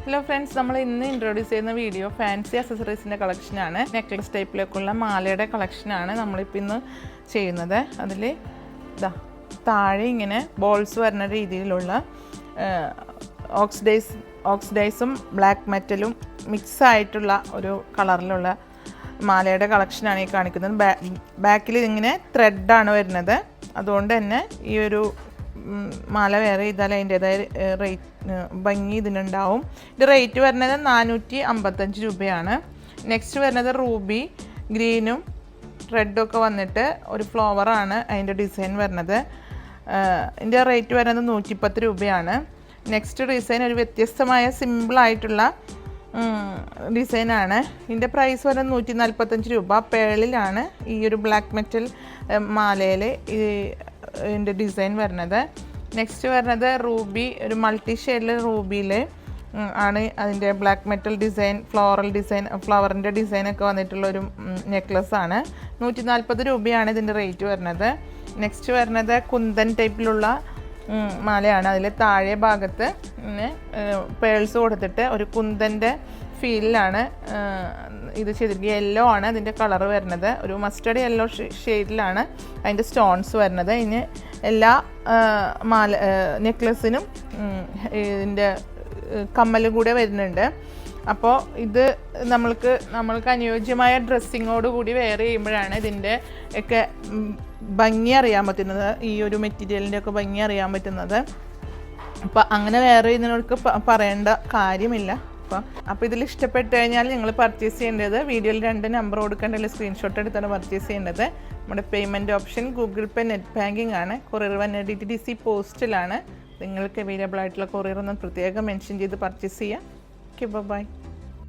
Hello friends, നമ്മൾ ഇന്ന് introduce ചെയ്യുന്ന വീഡിയോ ഫാൻസി അക്സസറീസിൻ്റെ കളക്ഷനാണ്. നെക്ലസ് ടൈപ്പിലേക്കുള്ള മാലയുടെ കളക്ഷനാണ് നമ്മളിപ്പോൾ ഇന്ന് ചെയ്യുന്നത്. അതിൽ താഴെ ഇങ്ങനെ ബോൾസ് വരുന്ന രീതിയിലുള്ള ഓക്സിഡൈസും ബ്ലാക്ക് മെറ്റലും മിക്സ് ആയിട്ടുള്ള ഒരു കളറിലുള്ള മാലയുടെ കളക്ഷനാണ് ഈ കാണിക്കുന്നത്. ബാക്കിൽ ഇങ്ങനെ ത്രെഡാണ് വരുന്നത്. അതുകൊണ്ട് തന്നെ ഈ ഒരു മാല വേറെ ചെയ്താൽ അതിൻ്റേതായ ഭംഗി ഇതിനുണ്ടാവും. ഇത് റേറ്റ് വരുന്നത് 455 രൂപയാണ്. നെക്സ്റ്റ് വരുന്നത് റൂബി ഗ്രീനും റെഡും ഒക്കെ വന്നിട്ട് ഒരു ഫ്ലവറാണ് അതിൻ്റെ ഡിസൈൻ വരുന്നത്. ഇതിൻ്റെ റേറ്റ് വരുന്നത് 110 രൂപയാണ്. നെക്സ്റ്റ് ഡിസൈൻ ഒരു വ്യത്യസ്തമായ സിമ്പിളായിട്ടുള്ള ഡിസൈനാണ്. ഇതിൻ്റെ പ്രൈസ് വരുന്നത് 145 രൂപ. പേളിലാണ് ഈ ഒരു ബ്ലാക്ക് മെറ്റൽ മാലയിൽ ഇതിൻ്റെ ഡിസൈൻ വരുന്നത്. നെക്സ്റ്റ് വരുന്നത് റൂബി, ഒരു മൾട്ടി ഷെയ്ഡിൽ റൂബിയിൽ ആണ് അതിൻ്റെ black metal design, floral design, ഫ്ലവറിൻ്റെ ഡിസൈനൊക്കെ വന്നിട്ടുള്ളൊരു നെക്ലസ്സാണ്. 140 രൂപയാണ് ഇതിൻ്റെ റേറ്റ് വരുന്നത്. നെക്സ്റ്റ് വരുന്നത് കുന്തൻ ടൈപ്പിലുള്ള മാലയാണ്. അതിൽ താഴെ ഭാഗത്ത് പേൾസ് കൊടുത്തിട്ട് ഒരു കുന്തൻ്റെ ഫീലിലാണ് ഇത് ചെയ്തിരിക്കുക. യെല്ലോ ആണ് അതിൻ്റെ കളർ വരുന്നത്. ഒരു മസ്റ്റർഡ് യെല്ലോ ഷെയ്ഡിലാണ് അതിൻ്റെ സ്റ്റോൺസ് വരുന്നത്. ഇനി എല്ലാ നെക്ലസിനും ഇതിൻ്റെ കമ്മലും കൂടെ വരുന്നുണ്ട്. അപ്പോൾ ഇത് നമ്മൾക്ക് അനുയോജ്യമായ ഡ്രസ്സിങ്ങോട് കൂടി വെയർ ചെയ്യുമ്പോഴാണ് ഇതിൻ്റെ ഒക്കെ ഭംഗി അറിയാൻ പറ്റുന്നത്, ഈ ഒരു മെറ്റീരിയലിൻ്റെ ഒക്കെ ഭംഗി അറിയാൻ പറ്റുന്നത്. അപ്പോൾ അങ്ങനെ വെയർ ചെയ്യുന്നവർക്ക് പറയേണ്ട കാര്യമില്ല. അപ്പോൾ ഇതിൽ ഇഷ്ടപ്പെട്ട് കഴിഞ്ഞാൽ നിങ്ങൾ പർച്ചേസ് ചെയ്യേണ്ടത് വീഡിയോയിൽ 2 നമ്പർ കൊടുക്കേണ്ടതിൽ സ്ക്രീൻഷോട്ട് എടുത്താണ് പർച്ചേസ് ചെയ്യേണ്ടത്. നമ്മുടെ പേയ്മെൻറ്റ് ഓപ്ഷൻ ഗൂഗിൾ പേ, നെറ്റ് ബാങ്കിങ് ആണ്. കൊറിയർ വന്ന DTDC പോസ്റ്റിലാണ്. നിങ്ങൾക്ക് അവൈലബിൾ ആയിട്ടുള്ള കൊറിയർ ഒന്ന് പ്രത്യേകം മെൻഷൻ ചെയ്ത് പർച്ചേസ് ചെയ്യാം. Okay, by.